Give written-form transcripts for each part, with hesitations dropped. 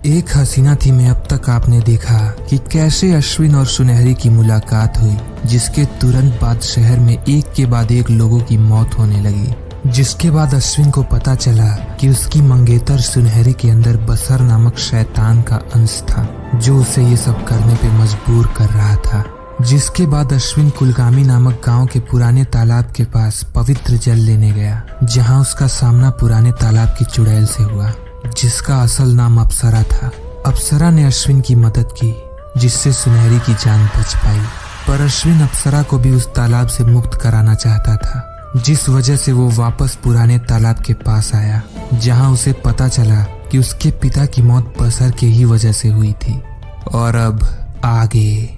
एक हसीना थी में अब तक आपने देखा कि कैसे अश्विन और सुनहरी की मुलाकात हुई, जिसके तुरंत बाद शहर में एक के बाद एक लोगों की मौत होने लगी। जिसके बाद अश्विन को पता चला कि उसकी मंगेतर सुनहरी के अंदर बसर नामक शैतान का अंश था, जो उसे ये सब करने पे मजबूर कर रहा था। जिसके बाद अश्विन कुलगामी नामक गांव के पुराने तालाब के पास पवित्र जल लेने गया, जहां उसका सामना पुराने तालाब की चुड़ैल से हुआ, जिसका असल नाम अप्सरा था। अप्सरा ने अश्विन की मदद की, जिससे सुनहरी की जान बच पाई। पर अश्विन अप्सरा को भी उस तालाब से मुक्त कराना चाहता था, जिस वजह से वो वापस पुराने तालाब के पास आया, जहां उसे पता चला कि उसके पिता की मौत बसर के ही वजह से हुई थी। और अब आगे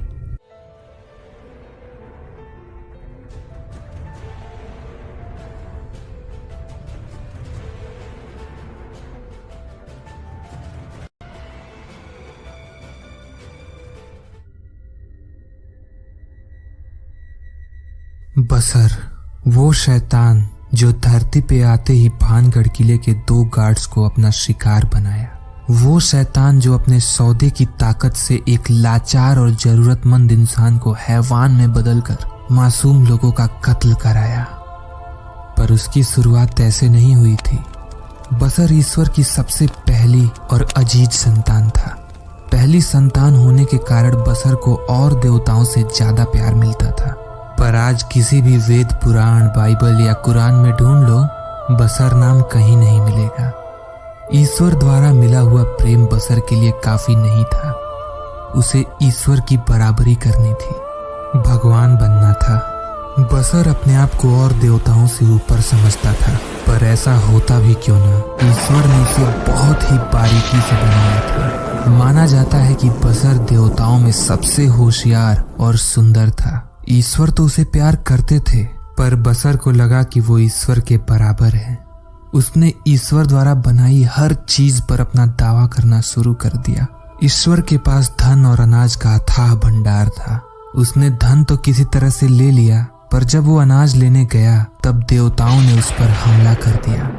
बसर, वो शैतान जो धरती पे आते ही भानगढ़ किले के 2 गार्ड्स को अपना शिकार बनाया। वो शैतान जो अपने सौदे की ताकत से एक लाचार और जरूरतमंद इंसान को हैवान में बदलकर मासूम लोगों का कत्ल कराया। पर उसकी शुरुआत ऐसे नहीं हुई थी। बसर ईश्वर की सबसे पहली और अजीज संतान था। पहली संतान होने के कारण बसर को और देवताओं से ज्यादा प्यार मिलता था। पर आज किसी भी वेद, पुराण, बाइबल या कुरान में ढूंढ लो, बसर नाम कहीं नहीं मिलेगा। ईश्वर द्वारा मिला हुआ प्रेम बसर के लिए काफी नहीं था। उसे ईश्वर की बराबरी करनी थी, भगवान बनना था। बसर अपने आप को और देवताओं से ऊपर समझता था, पर ऐसा होता भी क्यों ना, ईश्वर ने उसे बहुत ही बारीकी से बनाया था। माना जाता है कि बसर देवताओं में सबसे होशियार और सुंदर था। ईश्वर तो उसे प्यार करते थे, पर बसर को लगा कि वो ईश्वर के बराबर है। उसने ईश्वर द्वारा बनाई हर चीज पर अपना दावा करना शुरू कर दिया। ईश्वर के पास धन और अनाज का अथाह भंडार था। उसने धन तो किसी तरह से ले लिया, पर जब वो अनाज लेने गया तब देवताओं ने उस पर हमला कर दिया।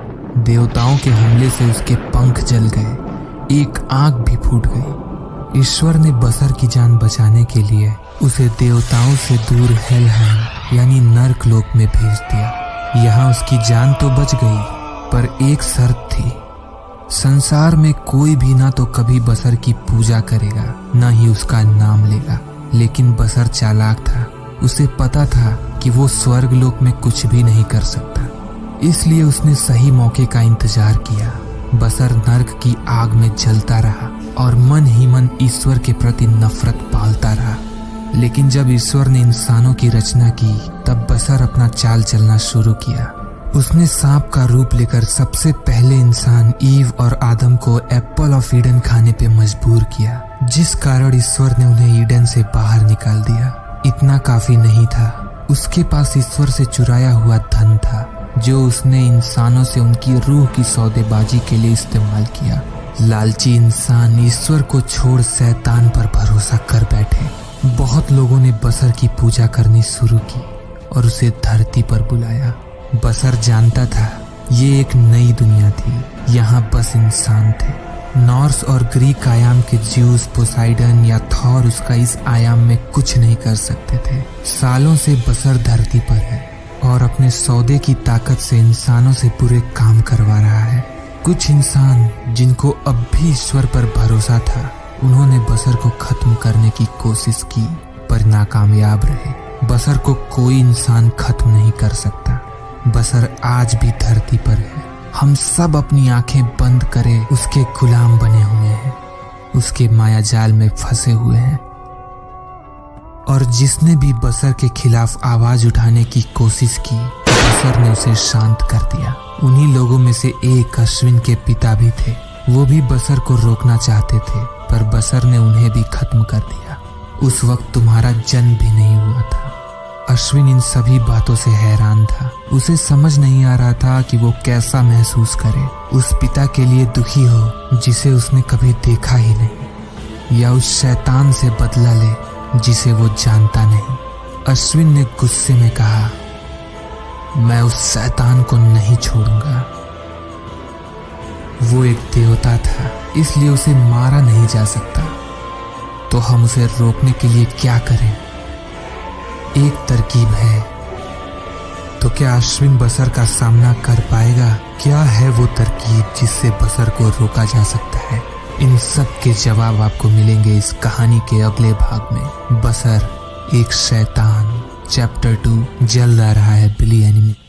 देवताओं के हमले से उसके पंख जल गए, एक आंख भी फूट गई। ईश्वर ने बसर की जान बचाने के लिए उसे देवताओं से दूर हेलहाइम यानी नर्क लोक में भेज दिया। यहाँ उसकी जान तो बच गई, पर एक शर्त थी। संसार में कोई भी ना तो कभी बसर की पूजा करेगा, ना ही उसका नाम लेगा। लेकिन बसर चालाक था। उसे पता था कि वो स्वर्ग लोक में कुछ भी नहीं कर सकता, इसलिए उसने सही मौके का इंतजार किया। बसर नर्क की आग में जलता रहा और मन ही मन ईश्वर के प्रति नफरत पालता रहा। लेकिन जब ईश्वर ने इंसानों की रचना की, तब बसर अपना चाल चलना शुरू किया। उसने सांप का रूप लेकर सबसे पहले इंसान ईव और आदम को एप्पल ऑफ ईडन खाने पे मजबूर किया, जिस कारण ईश्वर ने उन्हें ईडन से बाहर निकाल दिया। इतना काफी नहीं था, उसके पास ईश्वर से चुराया हुआ धन था, जो उसने इंसानों से उनकी रूह की सौदेबाजी के लिए इस्तेमाल किया। लालची इंसान ईश्वर को छोड़ शैतान पर भरोसा कर बैठे। बहुत लोगों ने बसर की पूजा करनी शुरू की और उसे धरती पर बुलाया। बसर जानता था ये एक नई दुनिया थी, यहाँ बस इंसान थे। नॉर्स और ग्रीक आयाम के ज्यूस, पोसाइडन या थॉर उसका इस आयाम में कुछ नहीं कर सकते थे। सालों से बसर धरती पर है और अपने सौदे की ताकत से इंसानों से पूरे काम करवा रहा है। कुछ इंसान जिनको अब भी ईश्वर पर भरोसा था, उन्होंने बसर को खत्म करने की कोशिश की, पर नाकामयाब रहे। बसर को कोई इंसान खत्म नहीं कर सकता। बसर आज भी धरती पर है। हम सब अपनी आंखें बंद करें उसके गुलाम बने हुए हैं, उसके माया जाल में फंसे हुए हैं। और जिसने भी बसर के खिलाफ आवाज उठाने की कोशिश की, बसर ने उसे शांत कर दिया। उन्हीं लोगों में से एक अश्विन के पिता भी थे। वो भी बसर को रोकना चाहते थे, पर बसर ने उन्हें भी खत्म कर दिया। उस वक्त तुम्हारा जन्म भी नहीं हुआ था। अश्विन इन सभी बातों से हैरान था। उसे समझ नहीं आ रहा था कि वो कैसा महसूस करे, उस पिता के लिए दुखी हो जिसे उसने कभी देखा ही नहीं, या उस शैतान से बदला ले जिसे वो जानता नहीं। अश्विन ने गुस्से में कहा, मैं उस शैतान को नहीं छोड़ूंगा। वो एक देवता था, इसलिए उसे मारा नहीं जा सकता। तो हम उसे रोकने के लिए क्या करें? एक तरकीब है। तो क्या अश्विन बसर का सामना कर पाएगा? क्या है वो तरकीब जिससे बसर को रोका जा सकता है? इन सब के जवाब आपको मिलेंगे इस कहानी के अगले भाग में। बसर एक शैतान, चैप्टर 2 जल्द आ रहा है बिली एनिमे।